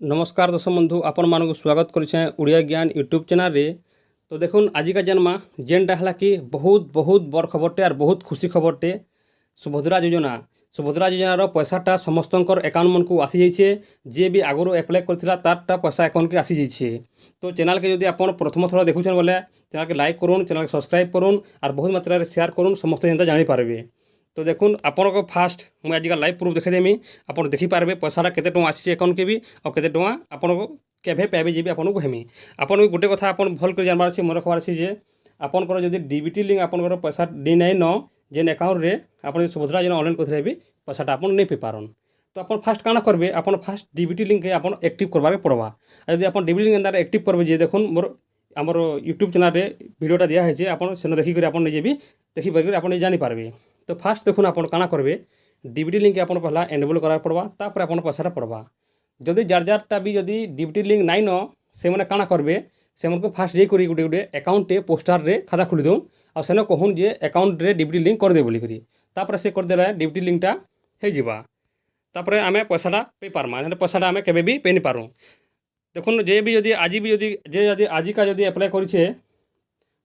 नमस्कार दर्शक बंधु आपण मानक स्वागत करें उड़िया ज्ञान यूट्यूब चैनल रे। तो देखुन आजिका जन्मा जेनटा है कि बहुत बहुत बड़ खबरटे और बहुत खुशी खबरटे सुभद्रा योजनार पैसाटा समस्त एकाउंट मन को आसी जाइए। जे भी आगुरी एप्लाय करथिला तारटा पैसा एकाउंट के आसी जाइए। तो चैनल के जब आप प्रथम थर देखुन बोले चैनल के लाइक करूँ, चैनल के सब्सक्राइब करूँ और बहुत मात्रा शेयर करूँ, समस्त जनता जानीपारे। तो देखुन आपन को फास्ट मुझे आज लाइव प्रूफ देखेदेमी। आप देखिपारे पैसाटा केते टଙ୍କା आसी एकाउंट के भी और केते टଙ୍କା आपन को केभे पाइबे जी आपन को हेमी। आपन गोटे कथा आपन भल कर जानबार अछि, मन रखबार अछि जे आपनकर जदि डीबीटी लिंक आपनकर पैसा दी नै न जेन अकाउंट रे आपन सुभद्रा योजना ऑनलाइन करथिले भी पैसाटा आपन नै पे पारन। तो आपन फास्ट काना करबे, आपन फास्ट डीबीटी लिंक के आपन एक्टिव करबार पड़वा। यदि आपन डीबीटी लिंक अंदर एक्टिव करबे जे देखुन मोर आमर यूट्यूब चैनल रे वीडियोटा दिया है जे आपन सेन देखि कर आपन निजे भी देखि पार आपन जानि पारबे। तो फास्ट देखुन आपन काना करबे, डीबीटी लिंक आपन पहला एनेबल करार पड़वा, तापर आपन पैसाटा पड़वा। जदि जार जारटा भी जदि डीबीटी लिंक नाइ न से माने काना करबे, से मन को फास्ट जे करी गुटे गुटे अकाउंट टे पोस्टर रे खाता खुली दउन और सेन कहून जे अकाउंट रे डीबीटी लिंक कर दे बोली करी। तापर से कर देला डीबीटी लिंकटा हे जिबा, तापर आमे पैसाटा पे पारमा। ने पैसाटा आमे केबे भी पे नि पारू। देखुन जे भी जदि आज भी जदि आजिका जदि अप्लाई करिछे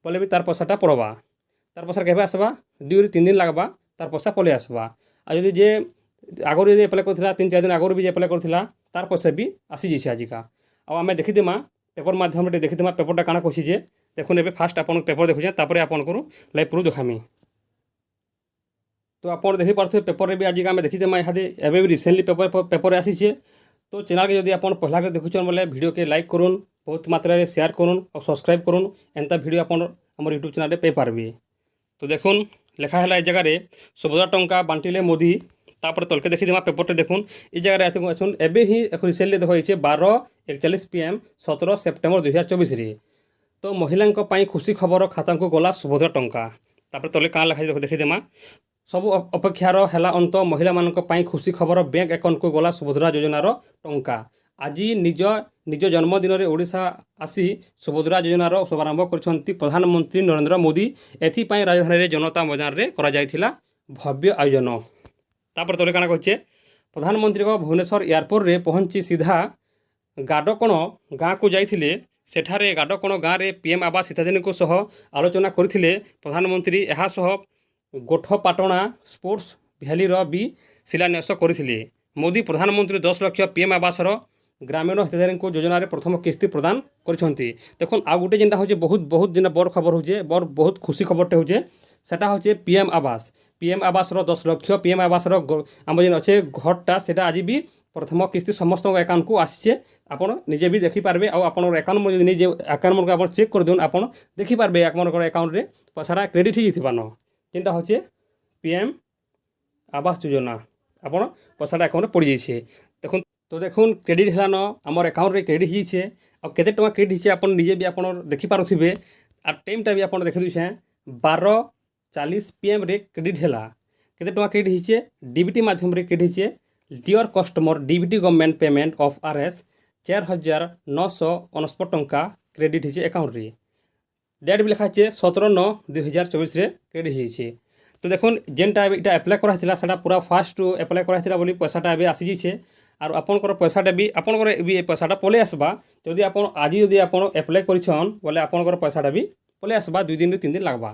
बोले भी तार पैसाटा पड़वा। तार पैसा केबे आसबा, 2 ରୁ 3 दिन लागबा, तार पैसा पले आसबा। आ जदि जे आगुरी जदि अप्लाई करथिला 3-4 दिन आगुरी भी अप्लाई करथिला तार पैसा भी आसी जाइछे आजिका। आ आमे देखिदेमा पेपर माध्यम रे देखिदेमा पेपरटा काना कहछि जे देखुन एबे फास्ट आपन पेपर देखुछे, तापर आपन को लाइव प्रूफ देखामी। तो आप देखि पारथे पेपर रे भी आजिका आमे देखिदेमा इहादे एबे भी रिसेंटली पेपर आसीछे। तो चैनल के जदि आपन पहला के देखुछन बोले वीडियो के लाइक करूँ, बहुत मात्रा रे शेयर करूँ और सब्सक्राइब करूँ। एंता वीडियो आपन हमर यूट्यूब चैनल रे पे पारबे। तो देखुन लेखा है जगह रे सुभद्रा टंका बांटिले मोदी, तापर तलके देखिदेमा पेपरटे देखुन ई जगह रे आछुन एबे ही रिसेंटली देखा 12:41 PM 17 सेप्टेम्बर 2024 रे। तो महिलांक पई खुशी खबर खाता को गला सुभद्रा टंका। तापर तले काना लेखा देखिदेमा सब अपेक्षार हैला अंत, महिला मानक पई खुशी खबर बैंक अकाउंट को गला सुभद्रा योजनार टंका। आज निज जन्मदिन में ओडिशा आसी सुभद्रा योजनार शुभारंभ कर प्रधानमंत्री नरेंद्र मोदी। एथिपाई राजधानी जनता मैदान रे करा जायथिला भव्य आयोजन। तापर तले काना कहचे प्रधानमंत्री को भुवनेश्वर एयरपोर्ट रे पहुंची सीधा गाडकण गाँ को जाइथिले। सेठारे गाडकण गाँ रे पीएम आवास हिताधिकारी को सह आलोचना करथिले प्रधानमंत्री। एहा सह गोठपाटणा स्पोर्ट्स भैलीर भी शिलान्यास करथिले। मोदी प्रधानमंत्री 10 लाख पीएम आवासर ग्रामीण हिताधिकारी को योजना रे प्रथम किस्ती प्रदान करछंती। देखुन आ गुटे जेनटा होचे बहुत जेना बड़ खबर होचे, बहुत खुशी खबरटे होचे, सेटा होचे पीएम आवास रो 10 लाख पीएम आवास रो आम जेन अच्छे घरटा सेटा आज भी प्रथम किस्ती समस्त अकाउंट को आसीचे। आपन निजे भी देखि पारबे और आपन अकाउंट में निजे अकाउंट को आपन चेक कर देउन, आपन देखि पारबे आपन अकाउंट रे पैसाटा क्रेडिट ही जिथिबा न जेनटा होचे पीएम आवास योजना। आपन पैसाटा अकाउंट पड़ जाइए। देखुन तो देखुन क्रेडिट है न आमर अकाउंट रे क्रेडिट होइछे और केते टଙ୍କା क्रेडिट होइछे आपन निजे भी आपन देखि पारुथिबे। और टाइमटा भी आपन देखि दिछे 12:40 PM रे क्रेडिट हैला। केते टଙ୍କା क्रेडिट होइछे डीबीटी माध्यम रे क्रेडिट होइछे। Dear customer DBT government payment of RS 4,949 टଙ୍କା क्रेडिट होइछे अकाउंट रे। डेट भी लिखा है 17/9/2024 रे क्रेडिट होइछे। तो देखुन जेनटा इटा अप्लाई कराइथिला सेटा पूरा फास्ट अप्लाई कराइथिला बोली पैसाटा एबे आसी जाइछे। और आपनकर पैसाटा भी आपनकर भी पैसाटा पले आसबा। जदि आपन आज जदि आपन अप्लाई करिछन बोले आपनकर पैसाटा भी पले आसबा, 2 दिन ରୁ 3 दिन लागबा।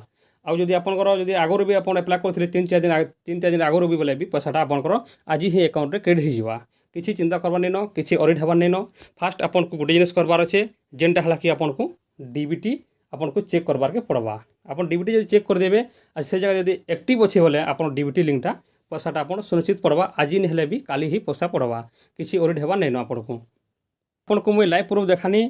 आ जदि आपनकर जदि आगुरी भी आपन अप्लाई करथिले 3-4 दिन आगुरी भी बोले भी पैसाटा आपनकर आज ही अकाउंट रे क्रेडिट हिजिबा। किछि चिंता करबार नै न, किछि ऑडिट हबार नै न। फास्ट आपन को गुटे जिनिस करबार अछि जेनटा हला कि आपन को डीबीटी आपन को चेक करबार के पड़वा। आपन डीबीटी जदि चेक कर देबे आ से जगह जदि एक्टिव अछि बोले आपन डीबीटी लिंकटा पैसाटा आपन सुनिश्चित पड़वा। आज नहीं हेले भी काली ही पैसा पड़वा, किसी ऑडिट हेबा नहीं न। आपन को मुझे लाइव प्रूफ देखानी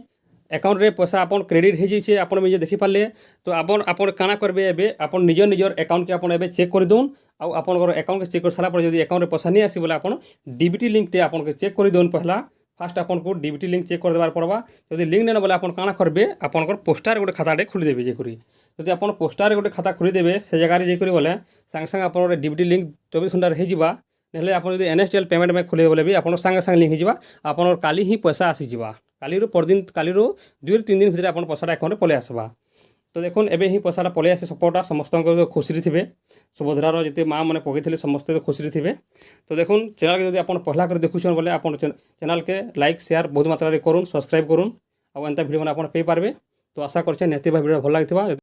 अकाउंट रे पैसा आपन क्रेडिट हो जाइए। आपन मुझे देखि पारले तो आपन काना करबे एबे आपन निजर अकाउंट के आपन एबे चेक कर दउन। आ आपन अकाउंट के चेक कर सारा पर जदि अकाउंट रे पैसा नहीं आसी बोले आपन डीबीटी लिंक टे आपन के चेक कर दउन। पहला फास्ट आपन को डीबीटी लिंक चेक कर देबार पड़वा। जदि लिंक नहीं बोले आपन काना करबे आपन पोस्टर गोटे खाताटे खोली देबे। जे करी जदि आपन पोस्टर गोटे खाता खोली देबे से जगह रे जे करी बोले संग संग आपन डीबीटी लिंक 24 घंटा रही जिबा। नहले आपन जदि NSDL पेमेंट में खोले बोले भी आपन संग संग लिंक हिजिबा। आपन काली ही पैसा आसी जिबा। काली रो परदिन काली रो 2 ରୁ 3 दिन भीतर आपन पैसाटा अकाउंट पले आसबा। তো দেখুন এবে ହିଁ ପଇସାଟା ପଳେଇ ଆସି ସପୋର୍ଟଟା ସମସ୍ତଙ୍କ ଖୁସିରେ ଥିବେ। ସୁଭଦ୍ରାର ଯେତେ ମା' ମାନେ ପକେଇଥିଲେ ସମସ୍ତେ ଖୁସିରେ ଥିବେ। ତ ଦେଖୁନ୍ ଚ୍ୟାନେଲ୍କେ ଯଦି ଆପଣ ପହଲା କରି ଦେଖୁଛନ୍ ବୋଲେ ଆପଣ ଚ୍ୟାନେଲ୍କେ ଲାଇକ୍ ସେୟାର ବହୁତ ମାତ୍ରାରେ କରୁନ୍, ସବସ୍କ୍ରାଇବ୍ କରୁନ୍ ଆଉ ଏନ୍ତା ଭିଡ଼ିଓମାନେ ଆପଣ ପାଇପାରିବେ। ତ ଆଶା କରୁଛେ ନିହାତି ଭାବେ ଭିଡ଼ିଓ ଭଲ ଲାଗିଥିବା।